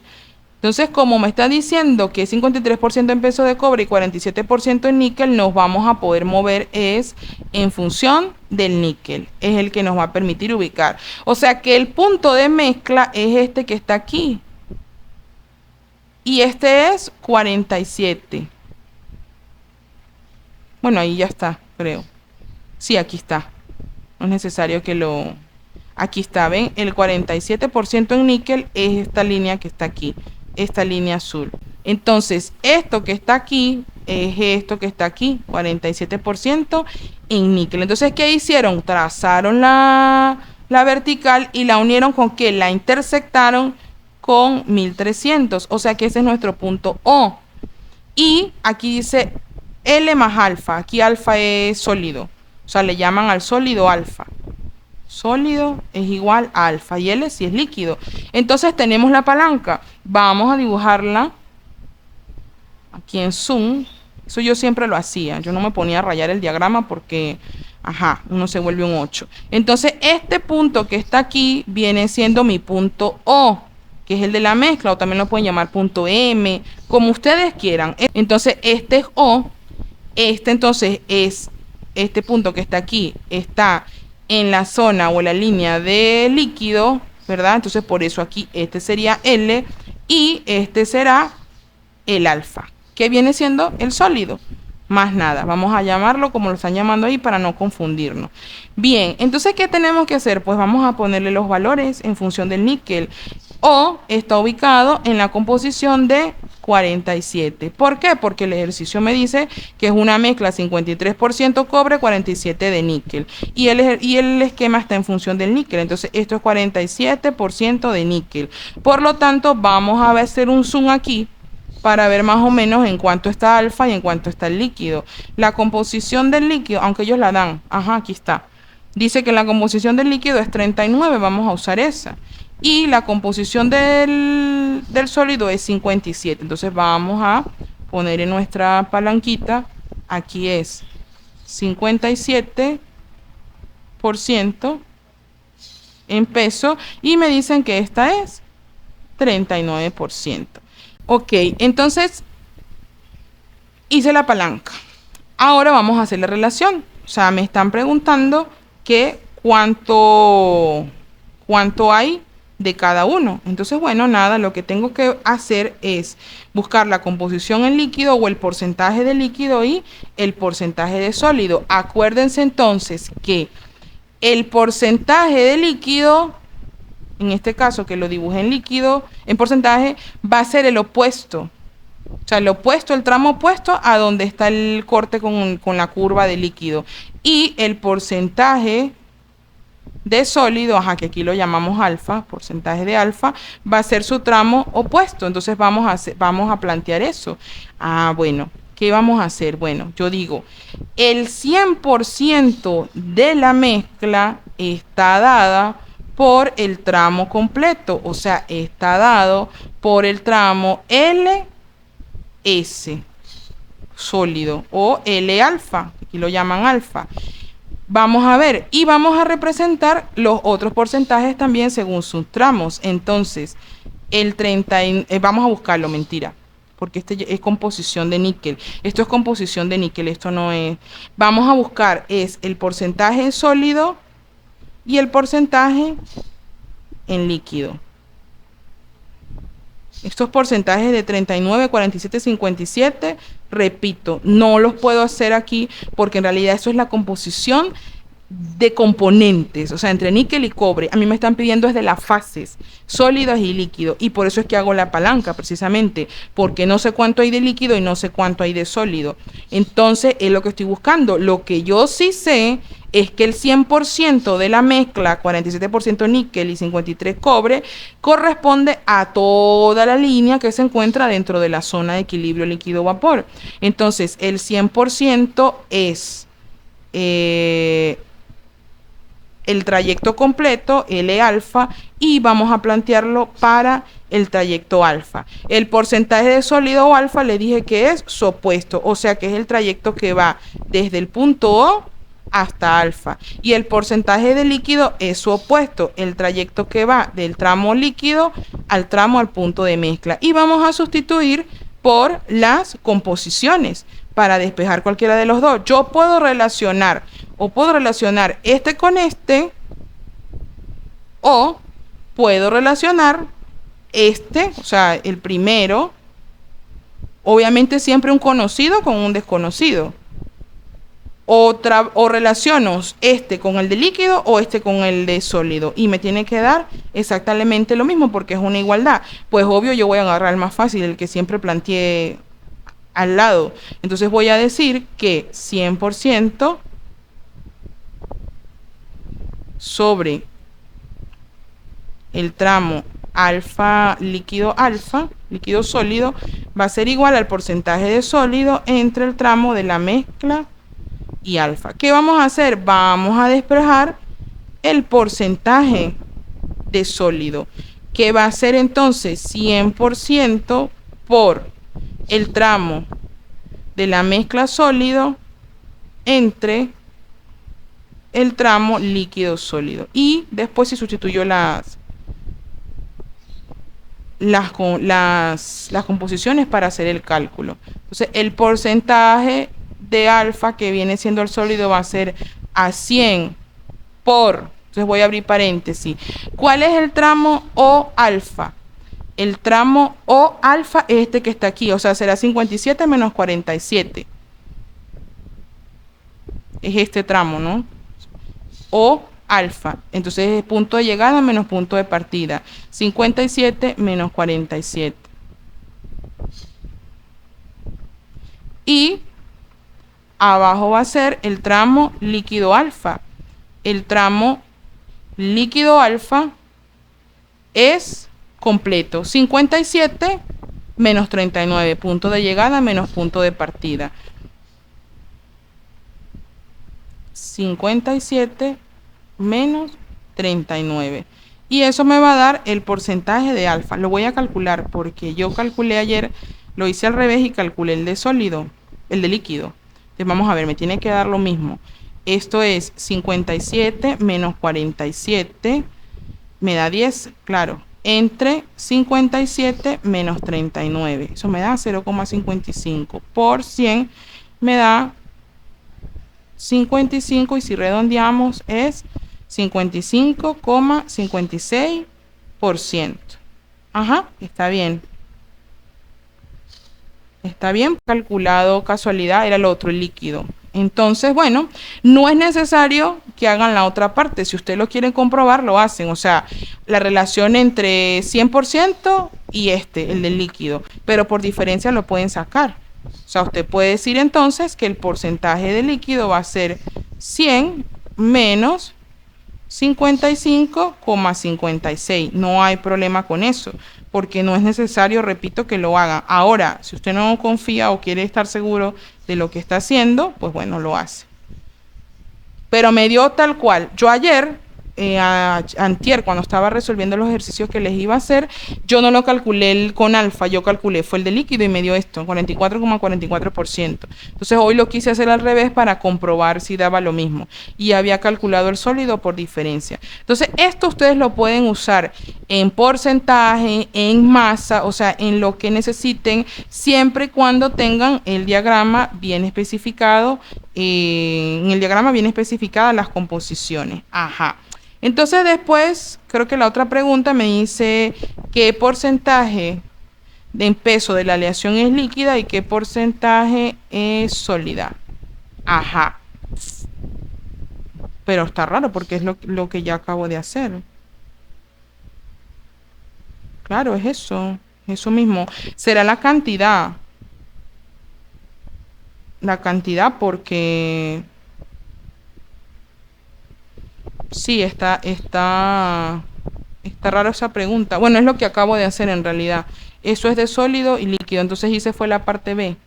Entonces, como me está diciendo que es 53% en peso de cobre y 47% en níquel, nos vamos a poder mover es en función del níquel. Es el que nos va a permitir ubicar. O sea que el punto de mezcla es este que está aquí. Y este es 47. Bueno, ahí ya está, creo. Sí, aquí está. No es necesario que lo... Aquí está, ¿ven? El 47% en níquel es esta línea que está aquí. Esta línea azul. Entonces, esto que está aquí es esto que está aquí. 47% en níquel. Entonces, ¿qué hicieron? Trazaron la vertical y la unieron con ¿qué? La intersectaron con 1300, o sea que ese es nuestro punto O. Y aquí dice L más alfa, aquí alfa es sólido, o sea le llaman al sólido alfa. sólido es igual a alfa y L si es líquido. Entonces tenemos la palanca. Vamos a dibujarla aquí en Zoom. Eso yo siempre lo hacía. Yo no me ponía a rayar el diagrama porque, uno se vuelve un 8. Entonces este punto que está aquí viene siendo mi punto O, que es el de la mezcla, o también lo pueden llamar punto M, como ustedes quieran. Entonces este es O. Entonces es este punto que está aquí, está en la zona o en la línea de líquido, ¿verdad? Entonces por eso aquí este sería L y este será el alfa, que viene siendo el sólido. Más nada, vamos a llamarlo como lo están llamando ahí para no confundirnos. Bien, entonces ¿qué tenemos que hacer? Pues vamos a ponerle los valores en función del níquel. O está ubicado en la composición de 47. ¿Por qué? Porque el ejercicio me dice que es una mezcla 53% cobre, 47% de níquel. Y el esquema está en función del níquel. Entonces esto es 47% de níquel. Por lo tanto, vamos a hacer un zoom aquí para ver más o menos en cuánto está alfa y en cuánto está el líquido. La composición del líquido, aunque ellos la dan, aquí está. Dice que la composición del líquido es 39, vamos a usar esa. Y la composición del sólido es 57. Entonces vamos a poner en nuestra palanquita, aquí es 57% en peso y me dicen que esta es 39%. Ok, entonces hice la palanca. Ahora vamos a hacer la relación. O sea, me están preguntando que cuánto hay de cada uno. Entonces, bueno, nada, lo que tengo que hacer es buscar la composición en líquido o el porcentaje de líquido y el porcentaje de sólido. Acuérdense entonces que el porcentaje de líquido, en este caso que lo dibujé en líquido, en porcentaje, va a ser el opuesto. O sea, el opuesto, el tramo opuesto a donde está el corte con la curva de líquido. Y el porcentaje de sólido, que aquí lo llamamos alfa, porcentaje de alfa, va a ser su tramo opuesto. Entonces vamos a plantear eso. Bueno, ¿qué vamos a hacer? Bueno, yo digo, el 100% de la mezcla está dada por el tramo completo, o sea, está dado por el tramo LS sólido o L alfa, aquí lo llaman alfa. Vamos a ver y vamos a representar los otros porcentajes también según sus tramos. Entonces, vamos a buscarlo, mentira, porque este es composición de níquel. Esto es composición de níquel, esto no es. Vamos a buscar es el porcentaje sólido y el porcentaje en líquido. Estos porcentajes de 39, 47, 57, repito, no los puedo hacer aquí porque en realidad eso es la composición de componentes, o sea, entre níquel y cobre. A mí me están pidiendo es de las fases sólidas y líquido, y por eso es que hago la palanca, precisamente, porque no sé cuánto hay de líquido y no sé cuánto hay de sólido. Entonces, es lo que estoy buscando. Lo que yo sí sé es que el 100% de la mezcla, 47% níquel y 53% cobre, corresponde a toda la línea que se encuentra dentro de la zona de equilibrio líquido-vapor. Entonces, el 100% es el trayecto completo, L alfa, y vamos a plantearlo para el trayecto alfa. El porcentaje de sólido o alfa le dije que es su opuesto, o sea que es el trayecto que va desde el punto O hasta alfa. Y el porcentaje de líquido es su opuesto, el trayecto que va del tramo líquido al punto de mezcla. Y vamos a sustituir por las composiciones para despejar cualquiera de los dos. Yo puedo relacionar este con este, o puedo relacionar o sea, el primero, obviamente siempre un conocido con un desconocido. O relaciono este con el de líquido o este con el de sólido, y me tiene que dar exactamente lo mismo porque es una igualdad. Pues obvio yo voy a agarrar el más fácil, el que siempre planteé al lado. Entonces voy a decir que 100% sobre el tramo alfa, líquido sólido, va a ser igual al porcentaje de sólido entre el tramo de la mezcla y alfa. ¿Qué vamos a hacer? Vamos a despejar el porcentaje de sólido, que va a ser entonces 100% por el tramo de la mezcla sólido entre el tramo líquido sólido. Y después se sustituyó las composiciones para hacer el cálculo. Entonces el porcentaje de alfa que viene siendo el sólido va a ser a 100 por, entonces voy a abrir paréntesis. ¿Cuál es el tramo O alfa? El tramo O alfa es este que está aquí, o sea, será 57 menos 47. Es este tramo, ¿no? O alfa. Entonces es punto de llegada menos punto de partida. 57 menos 47. Y abajo va a ser el tramo líquido alfa. El tramo líquido alfa es completo. 57 menos 39. Punto de llegada menos punto de partida. 57 menos 39. Y eso me va a dar el porcentaje de alfa. Lo voy a calcular porque yo calculé ayer, lo hice al revés y calculé el de sólido, el de líquido. Entonces vamos a ver, me tiene que dar lo mismo. Esto es 57 menos 47, me da 10, claro, entre 57 menos 39. Eso me da 0,55 por 100, me da 55 y si redondeamos es 55,56%. Ajá, está bien. Está bien calculado, casualidad, era el otro, el líquido. Entonces, bueno, no es necesario que hagan la otra parte. Si ustedes lo quieren comprobar, lo hacen. O sea, la relación entre 100% y el del líquido. Pero por diferencia lo pueden sacar. O sea, usted puede decir entonces que el porcentaje de líquido va a ser 100 menos 55,56. No hay problema con eso, porque no es necesario, repito, que lo hagan. Ahora, si usted no confía o quiere estar seguro de lo que está haciendo, pues bueno, lo hace. Pero me dio tal cual. Yo ayer, antier, cuando estaba resolviendo los ejercicios que les iba a hacer, yo no lo calculé con alfa, yo calculé, fue el de líquido y me dio esto, 44,44%. Entonces hoy lo quise hacer al revés para comprobar si daba lo mismo. Y había calculado el sólido por diferencia. Entonces esto ustedes lo pueden usar en porcentaje, en masa, o sea, en lo que necesiten, siempre y cuando tengan el diagrama bien especificado. En el diagrama bien especificadas las composiciones. Ajá. Entonces después, creo que la otra pregunta me dice qué porcentaje de peso de la aleación es líquida y qué porcentaje es sólida. Ajá. Pero está raro porque es lo que ya acabo de hacer. Claro, es eso mismo. Será la cantidad. La cantidad porque sí, está raro esa pregunta. Bueno, es lo que acabo de hacer en realidad. Eso es de sólido y líquido. Entonces hice fue la parte B.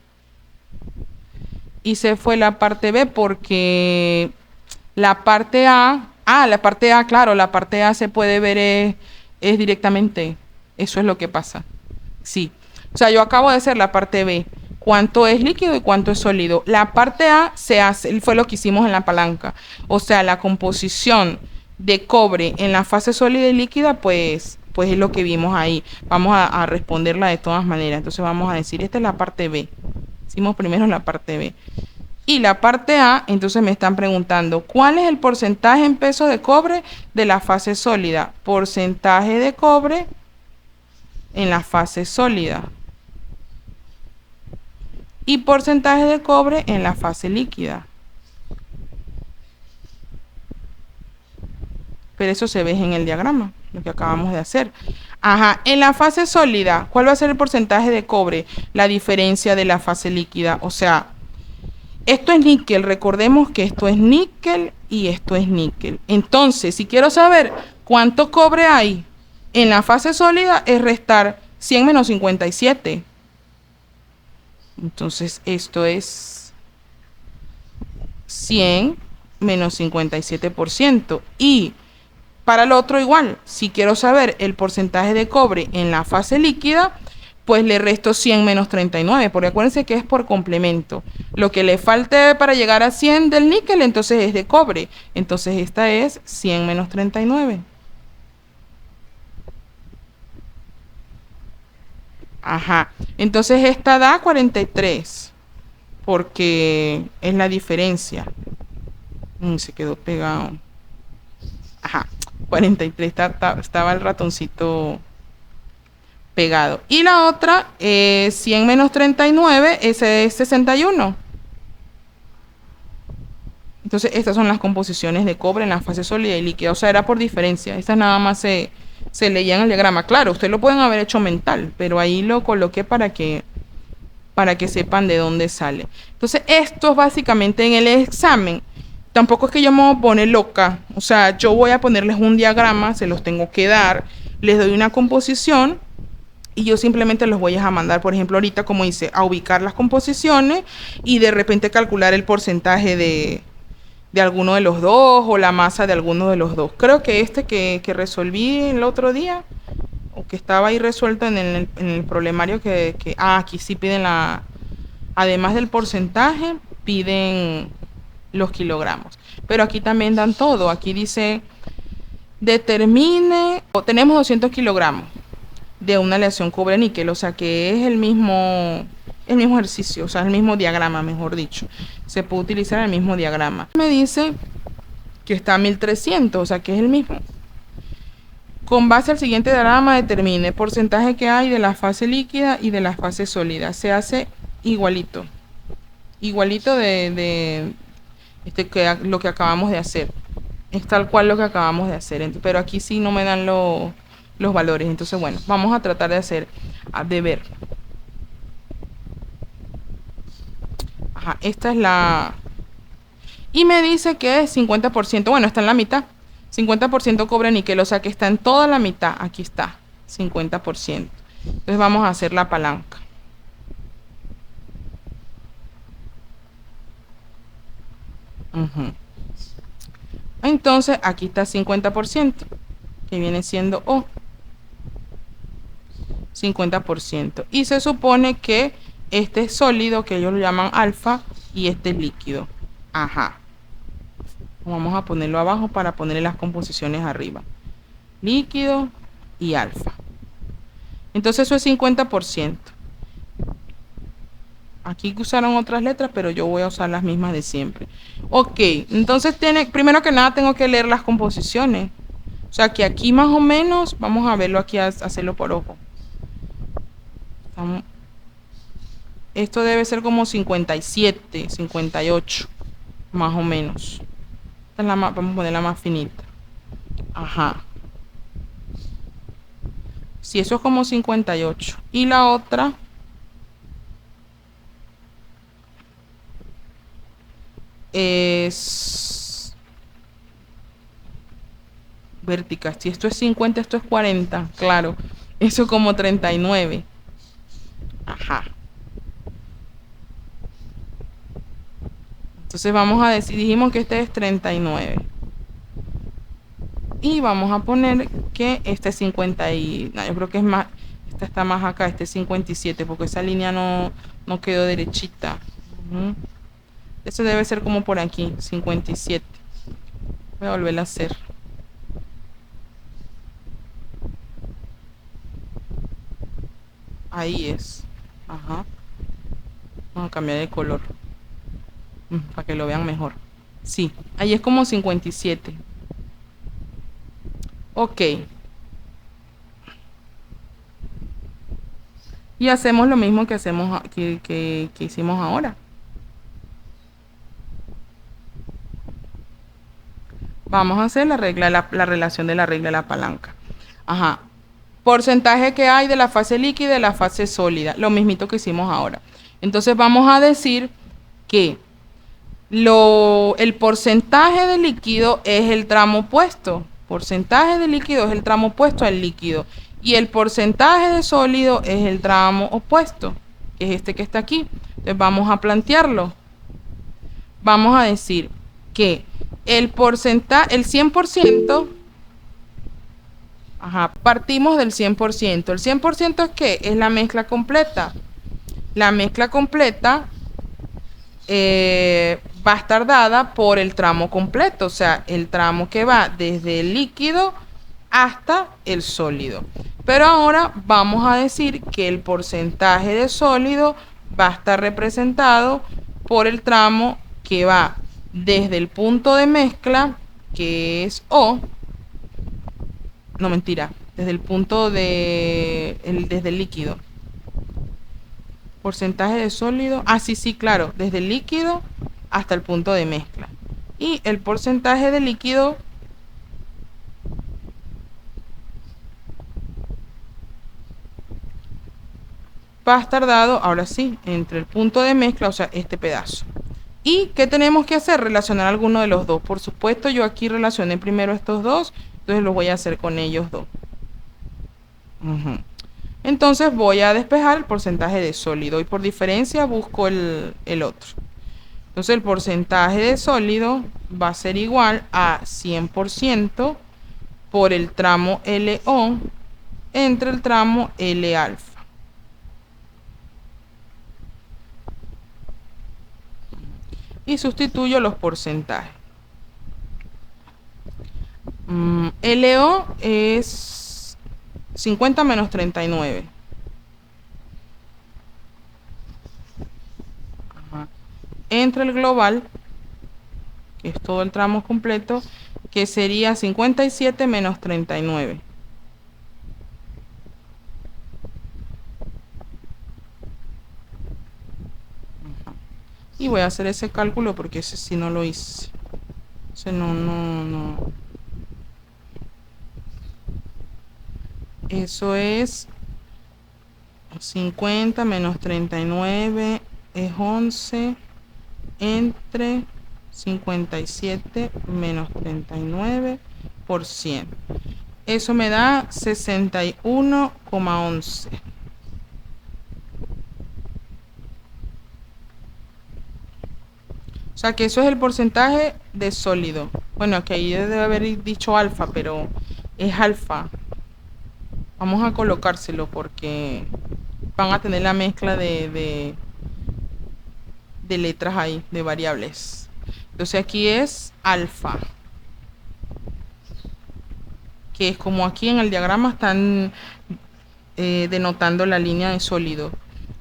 Hice fue la parte B porque la parte A... Ah, la parte A, claro, la parte A se puede ver es directamente. Eso es lo que pasa. Sí. O sea, yo acabo de hacer la parte B. Cuánto es líquido y cuánto es sólido. La parte A se hace, fue lo que hicimos en la palanca. O sea, la composición de cobre en la fase sólida y líquida, pues es lo que vimos ahí. Vamos a responderla de todas maneras. Entonces vamos a decir, esta es la parte B. Hicimos primero la parte B. Y la parte A, entonces me están preguntando, ¿cuál es el porcentaje en peso de cobre de la fase sólida? Porcentaje de cobre en la fase sólida. Y porcentaje de cobre en la fase líquida. Pero eso se ve en el diagrama, lo que acabamos de hacer. Ajá, en la fase sólida, ¿cuál va a ser el porcentaje de cobre? La diferencia de la fase líquida. O sea, esto es níquel, recordemos que esto es níquel y esto es níquel. Entonces, si quiero saber cuánto cobre hay en la fase sólida, es restar 100 menos 57. Entonces, esto es 100 menos 57%. Y Para el otro igual, si quiero saber el porcentaje de cobre en la fase líquida, pues le resto 100 menos 39, porque acuérdense que es por complemento. Lo que le falte para llegar a 100 del níquel, entonces es de cobre. Entonces esta es 100 menos 39. Ajá, entonces esta da 43, porque es la diferencia. Se quedó pegado. Ajá, 43, estaba el ratoncito pegado. Y la otra, 100 menos 39, ese es 61. Entonces estas son las composiciones de cobre en la fase sólida y líquida. O sea, era por diferencia. Estas nada más se leían en el diagrama. Claro, ustedes lo pueden haber hecho mental, pero ahí lo coloqué para que sepan de dónde sale. Entonces esto básicamente en el examen. Tampoco es que yo me voy a poner loca. O sea, yo voy a ponerles un diagrama, se los tengo que dar, les doy una composición y yo simplemente los voy a mandar, por ejemplo, ahorita, como dice, a ubicar las composiciones y de repente calcular el porcentaje de alguno de los dos o la masa de alguno de los dos. Creo que que resolví el otro día, o que estaba ahí resuelto en el problemario aquí sí piden además del porcentaje, piden los kilogramos. Pero aquí también dan todo. Aquí dice, tenemos 200 kilogramos de una aleación cobre-níquel, o sea que es el mismo ejercicio, o sea, el mismo diagrama, mejor dicho. Se puede utilizar el mismo diagrama. Me dice que está a 1300, o sea que es el mismo. Con base al siguiente diagrama, determine el porcentaje que hay de la fase líquida y de la fase sólida. Se hace igualito. Igualito de lo que acabamos de hacer. Es tal cual lo que acabamos de hacer. Pero aquí sí no me dan los valores. Entonces, bueno, vamos a tratar de ver. Ajá, esta es la... Y me dice que es 50%. Bueno, está en la mitad. 50% cobre níquel, o sea que está en toda la mitad. Aquí está, 50%. Entonces vamos a hacer la palanca. Entonces aquí está 50%, que viene siendo O. 50%. Y se supone que este es sólido, que ellos lo llaman alfa, y este es líquido. Ajá. Vamos a ponerlo abajo para ponerle las composiciones arriba. Líquido y alfa. Entonces eso es 50%. Aquí usaron otras letras, pero yo voy a usar las mismas de siempre. Ok, entonces primero que nada tengo que leer las composiciones. O sea que aquí más o menos, vamos a verlo aquí, hacerlo por ojo. Esto debe ser como 57, 58, más o menos. Vamos a ponerla más finita. Ajá. Si eso es como 58. Y la otra es vertical. Si esto es 50, esto es 40. Claro. Eso es como 39. Ajá. Entonces vamos a decir, dijimos que este es 39. Y vamos a poner que este es 50 y... No, yo creo que es más... Esta está más acá, este es 57, porque esa línea no quedó derechita. Eso debe ser como por aquí, 57. Voy a volver a hacer. Ahí es. Ajá. Vamos a cambiar de color. Para que lo vean mejor. Sí, ahí es como 57. Ok. Y hacemos lo mismo que hacemos que hicimos ahora. Vamos a hacer la relación de la regla de la palanca. Ajá. Porcentaje que hay de la fase líquida y de la fase sólida. Lo mismito que hicimos ahora. Entonces vamos a decir que el porcentaje de líquido es el tramo opuesto. Porcentaje de líquido es el tramo opuesto al líquido. Y el porcentaje de sólido es el tramo opuesto, que es este que está aquí. Entonces vamos a plantearlo. Vamos a decir que el 100% Ajá, partimos del 100%. ¿El 100% es qué? Es la mezcla completa. La mezcla completa va a estar dada por el tramo completo, o sea, el tramo que va desde el líquido hasta el sólido. Pero ahora vamos a decir que el porcentaje de sólido va a estar representado por el tramo que va desde el punto de mezcla, que es O, no mentira, desde el punto desde el líquido. Porcentaje de sólido, sí, claro, desde el líquido hasta el punto de mezcla. Y el porcentaje de líquido va a estar dado, ahora sí, entre el punto de mezcla, o sea, este pedazo. ¿Y qué tenemos que hacer? Relacionar alguno de los dos. Por supuesto, yo aquí relacioné primero estos dos, entonces lo voy a hacer con ellos dos. Entonces voy a despejar el porcentaje de sólido y por diferencia busco el otro. Entonces el porcentaje de sólido va a ser igual a 100% por el tramo LO entre el tramo L alfa. Y sustituyo los porcentajes. LO es 50 menos 39. Entre el global, que es todo el tramo completo, que sería 57 menos 39. Y voy a hacer ese cálculo porque ese sí no lo hice. Ese no. Eso es 50 menos 39 es 11 entre 57 menos 39%. Eso me da 61,11. O sea que eso es el porcentaje de sólido. Bueno, que ahí debe haber dicho alfa, pero es alfa. Vamos a colocárselo porque van a tener la mezcla de letras ahí, de variables. Entonces aquí es alfa, que es como aquí en el diagrama están denotando la línea de sólido.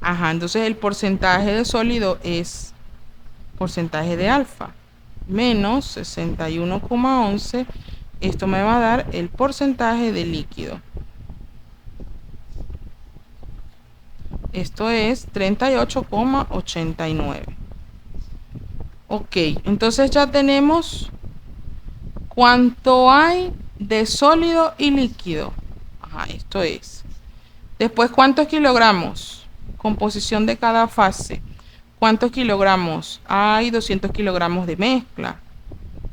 Entonces el porcentaje de sólido es porcentaje de alfa menos 61,11. Esto me va a dar el porcentaje de líquido. Esto es 38,89. Ok, entonces ya tenemos cuánto hay de sólido y líquido. Esto es. Después, ¿cuántos kilogramos? Composición de cada fase. ¿Cuántos kilogramos? Hay 200 kilogramos de mezcla.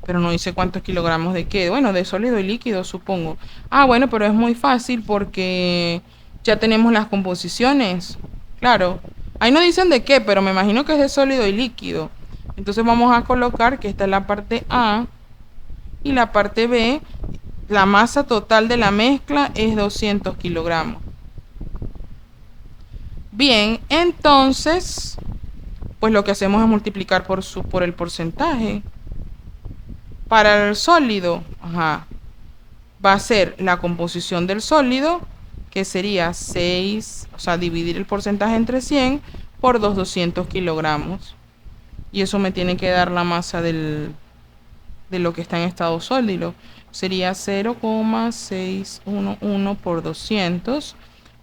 Pero no dice cuántos kilogramos de qué. Bueno, de sólido y líquido, supongo. Bueno, pero es muy fácil porque ya tenemos las composiciones. Claro. Ahí no dicen de qué, pero me imagino que es de sólido y líquido. Entonces vamos a colocar que esta es la parte A y la parte B. La masa total de la mezcla es 200 kilogramos. Bien, entonces, pues lo que hacemos es multiplicar por el porcentaje. Para el sólido, va a ser la composición del sólido, que sería 6, o sea, dividir el porcentaje entre 100 por 200 kilogramos. Y eso me tiene que dar la masa de lo que está en estado sólido. Sería 0,611 por 200.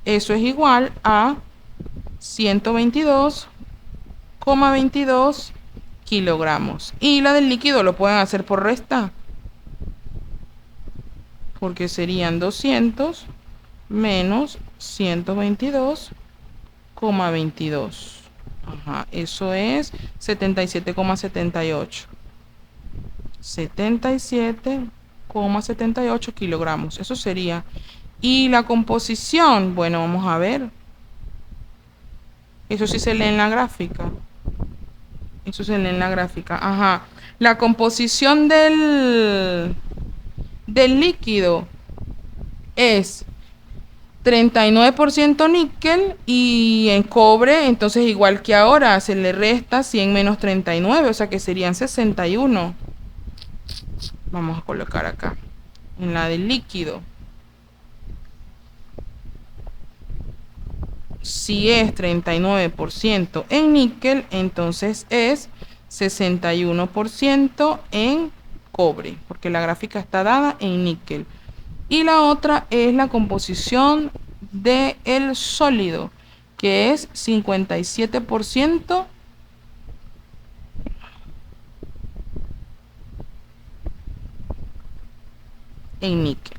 Eso es igual a 122,22 kilogramos. Y la del líquido lo pueden hacer por resta, porque serían 200 menos 122,22. Eso es 77,78. 77,78 kilogramos. Eso sería. Y la composición, bueno, vamos a ver. Eso sí se lee en la gráfica. Eso se lee en la gráfica. La composición del líquido es 39% níquel y en cobre, entonces igual que ahora, se le resta 100 menos 39, o sea que serían 61. Vamos a colocar acá, en la del líquido. Si es 39% en níquel, entonces es 61% en cobre, porque la gráfica está dada en níquel. Y la otra es la composición del sólido, que es 57% en níquel.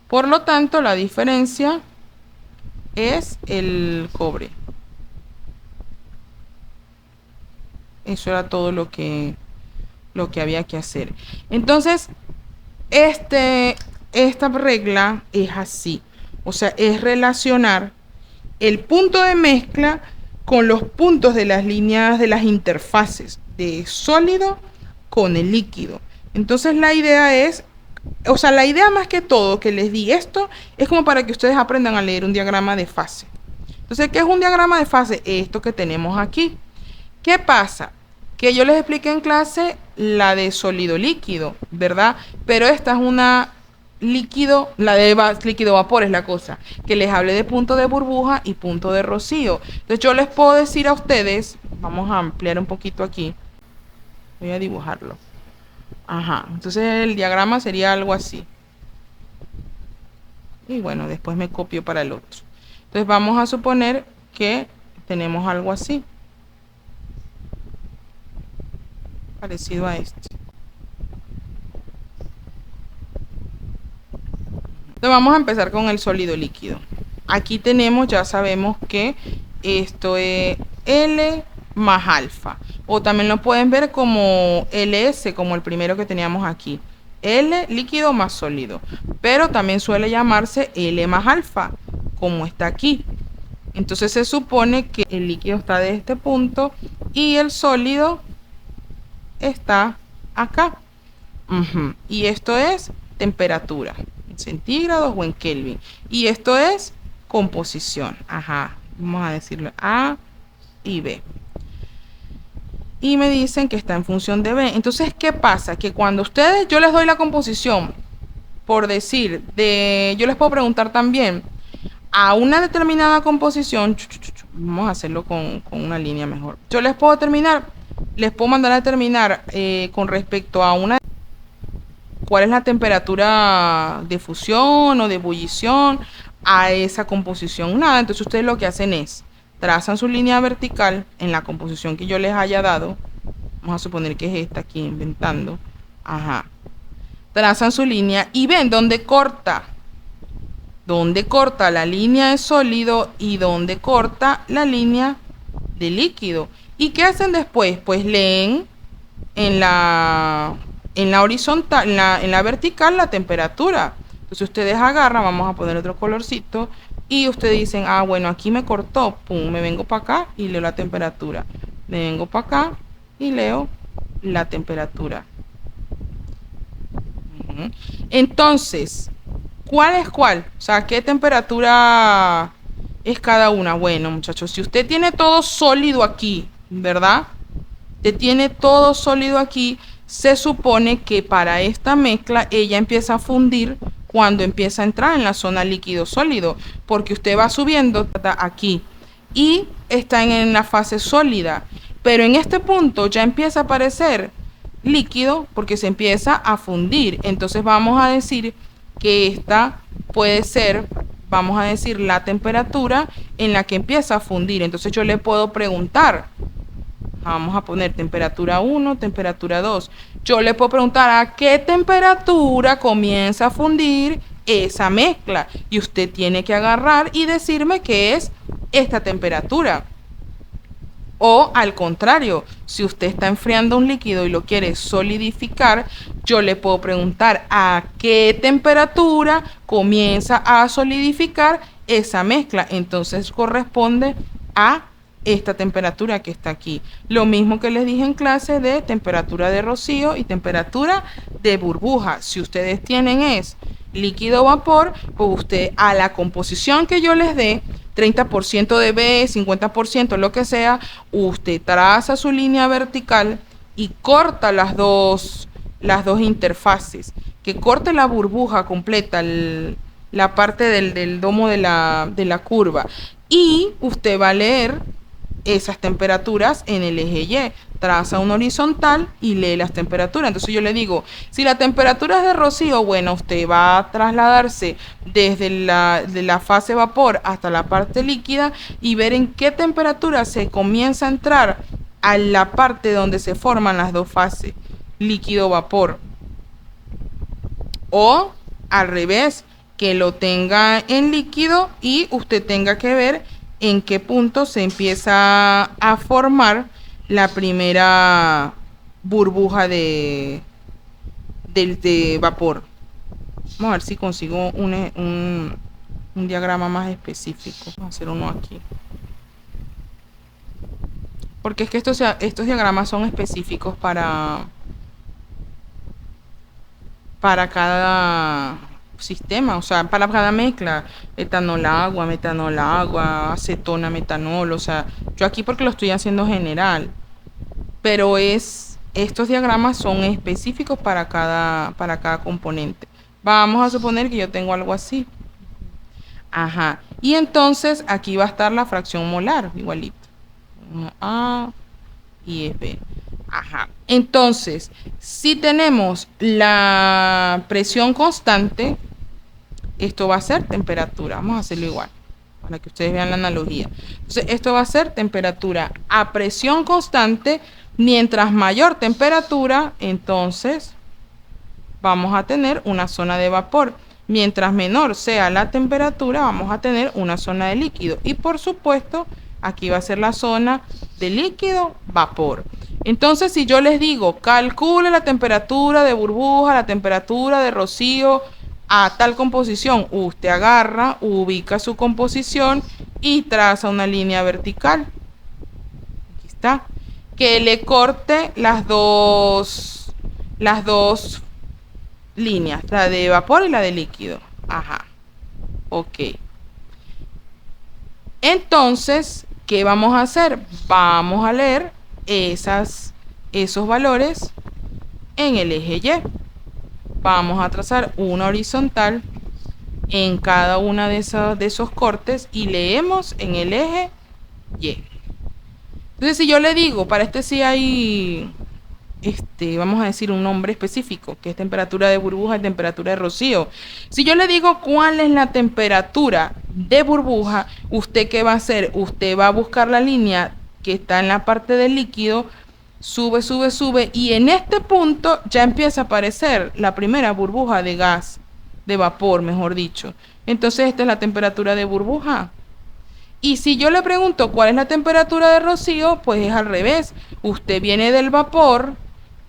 Por lo tanto, la diferencia es el cobre. Eso era todo lo que había que hacer. Entonces, esta regla es así. O sea, es relacionar el punto de mezcla con los puntos de las líneas de las interfaces de sólido con el líquido. Entonces, la idea es, o sea, la idea más que todo que les di esto es como para que ustedes aprendan a leer un diagrama de fase. Entonces, ¿qué es un diagrama de fase? Esto que tenemos aquí. ¿Qué pasa? Que yo les expliqué en clase la de sólido líquido, ¿verdad? Pero esta es una líquido, la de líquido vapor es la cosa, que les hablé de punto de burbuja y punto de rocío. Entonces yo les puedo decir a ustedes, vamos a ampliar un poquito aquí, voy a dibujarlo. Ajá, entonces el diagrama sería algo así. Y bueno, después me copio para el otro. Entonces vamos a suponer que tenemos algo así, parecido a este. Entonces vamos a empezar con el sólido líquido. Aquí tenemos, ya sabemos que esto es L más alfa. O también lo pueden ver como LS, como el primero que teníamos aquí. L líquido más sólido. Pero también suele llamarse L más alfa, como está aquí. Entonces se supone que el líquido está de este punto y el sólido está acá. Y esto es temperatura, en centígrados o en Kelvin. Y esto es composición. Ajá, vamos a decirlo A y B. Y me dicen que está en función de B. Entonces, ¿qué pasa? Que cuando ustedes, yo les doy la composición, por decir, yo les puedo preguntar también, a una determinada composición, vamos a hacerlo con una línea mejor. Yo les puedo mandar a determinar con respecto a cuál es la temperatura de fusión o de ebullición a esa composición. Nada, entonces ustedes lo que hacen es trazan su línea vertical en la composición que yo les haya dado. Vamos a suponer que es esta aquí, inventando. Ajá. Trazan su línea y ven dónde corta. Dónde corta la línea de sólido y dónde corta la línea de líquido. ¿Y qué hacen después? Pues leen en la horizontal, en la vertical, la temperatura. Entonces ustedes agarran, vamos a poner otro colorcito, y ustedes dicen, ah, bueno, aquí me cortó, pum, me vengo para acá y leo la temperatura. Me vengo para acá y leo la temperatura. Entonces, ¿cuál es cuál? O sea, ¿qué temperatura es cada una? Bueno, muchachos, si usted tiene todo sólido aquí, ¿verdad? Usted tiene todo sólido aquí, se supone que para esta mezcla ella empieza a fundir cuando empieza a entrar en la zona líquido sólido, porque usted va subiendo aquí y está en la fase sólida, pero en este punto ya empieza a aparecer líquido porque se empieza a fundir. Entonces vamos a decir que esta puede ser, vamos a decir, la temperatura en la que empieza a fundir. Entonces yo le puedo preguntar, vamos a poner temperatura 1, temperatura 2. Yo le puedo preguntar a qué temperatura comienza a fundir esa mezcla. Y usted tiene que agarrar y decirme que es esta temperatura. O al contrario, si usted está enfriando un líquido y lo quiere solidificar, yo le puedo preguntar a qué temperatura comienza a solidificar esa mezcla. Entonces corresponde a esta temperatura que está aquí. Lo mismo que les dije en clase de temperatura de rocío y temperatura de burbuja. Si ustedes tienen es líquido o vapor, pues usted a la composición que yo les dé, 30% de B, 50%, lo que sea, usted traza su línea vertical y corta las dos interfaces. Que corte la burbuja completa, la parte del domo de la curva. Y usted va a leer esas temperaturas en el eje Y. Traza una horizontal y lee las temperaturas. Entonces yo le digo, si la temperatura es de rocío, bueno, usted va a trasladarse desde de la fase vapor hasta la parte líquida y ver en qué temperatura se comienza a entrar a la parte donde se forman las dos fases, líquido-vapor. O al revés, que lo tenga en líquido y usted tenga que ver en qué punto se empieza a formar la primera burbuja de vapor. Vamos a ver si consigo un diagrama más específico. Vamos a hacer uno aquí. Porque es que estos diagramas son específicos para cada sistema, o sea, para cada mezcla, etanol agua, metanol agua, acetona metanol, o sea, yo aquí porque lo estoy haciendo general, pero estos diagramas son específicos para cada componente. Vamos a suponer que yo tengo algo así. Ajá. Y entonces aquí va a estar la fracción molar, igualito. A y es B. Ajá. Entonces, si tenemos la presión constante, esto va a ser temperatura. Vamos a hacerlo igual, para que ustedes vean la analogía. Entonces, esto va a ser temperatura a presión constante. Mientras mayor temperatura, entonces vamos a tener una zona de vapor. Mientras menor sea la temperatura, vamos a tener una zona de líquido. Y por supuesto, aquí va a ser la zona de líquido vapor. Entonces, si yo les digo, calcule la temperatura de burbuja, la temperatura de rocío a tal composición, usted agarra, ubica su composición y traza una línea vertical. Aquí está. Que le corte las dos líneas, la de vapor y la de líquido. Ajá. Ok. Entonces, ¿qué vamos a hacer? Vamos a leer esos valores en el eje Y. Vamos a trazar una horizontal en cada una de esos cortes y leemos en el eje Y. Entonces, si yo le digo, para este sí hay, vamos a decir un nombre específico, que es temperatura de burbuja y temperatura de rocío. Si yo le digo cuál es la temperatura de burbuja, ¿usted qué va a hacer? Usted va a buscar la línea que está en la parte del líquido, sube, sube, sube, y en este punto ya empieza a aparecer la primera burbuja de gas, de vapor, mejor dicho. Entonces, esta es la temperatura de burbuja. Y si yo le pregunto cuál es la temperatura de rocío, pues es al revés. Usted viene del vapor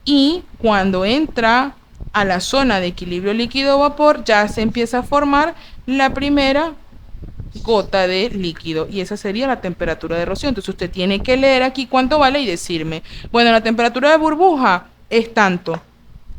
y cuando entra a la zona de equilibrio líquido-vapor ya se empieza a formar la primera gota de líquido y esa sería la temperatura de rocío. Entonces usted tiene que leer aquí cuánto vale y decirme, bueno, la temperatura de burbuja es tanto.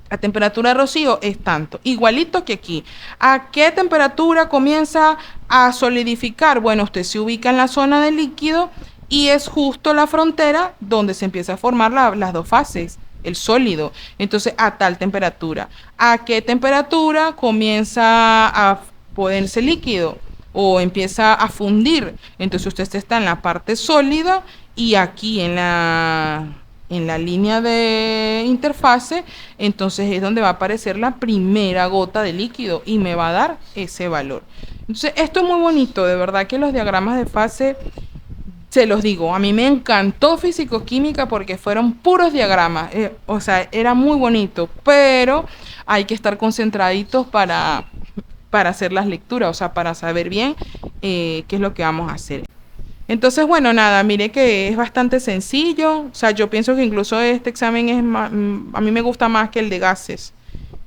La temperatura de rocío es tanto, igualito que aquí. ¿A qué temperatura comienza a solidificar? Bueno, usted se ubica en la zona de líquido y es justo la frontera donde se empieza a formar las dos fases, el sólido. Entonces, a tal temperatura. ¿A qué temperatura comienza a ponerse líquido o empieza a fundir? Entonces, usted está en la parte sólida y aquí en la línea de interfase, entonces es donde va a aparecer la primera gota de líquido y me va a dar ese valor. Entonces esto es muy bonito, de verdad que los diagramas de fase, se los digo, a mí me encantó físico-química porque fueron puros diagramas, o sea, era muy bonito, pero hay que estar concentraditos para hacer las lecturas, o sea, para saber bien qué es lo que vamos a hacer. Entonces, bueno, nada, mire que es bastante sencillo. O sea, yo pienso que incluso este examen es más, a mí me gusta más que el de gases.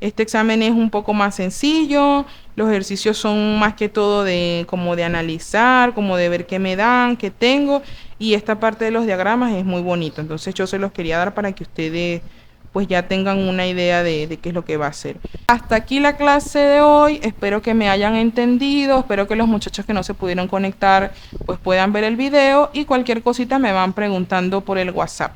Este examen es un poco más sencillo. Los ejercicios son más que todo como de analizar, como de ver qué me dan, qué tengo. y esta parte de los diagramas es muy bonito. Entonces yo se los quería dar para que ustedes pues ya tengan una idea de qué es lo que va a hacer. Hasta aquí la clase de hoy, espero que me hayan entendido, espero que los muchachos que no se pudieron conectar pues puedan ver el video y cualquier cosita me van preguntando por el WhatsApp.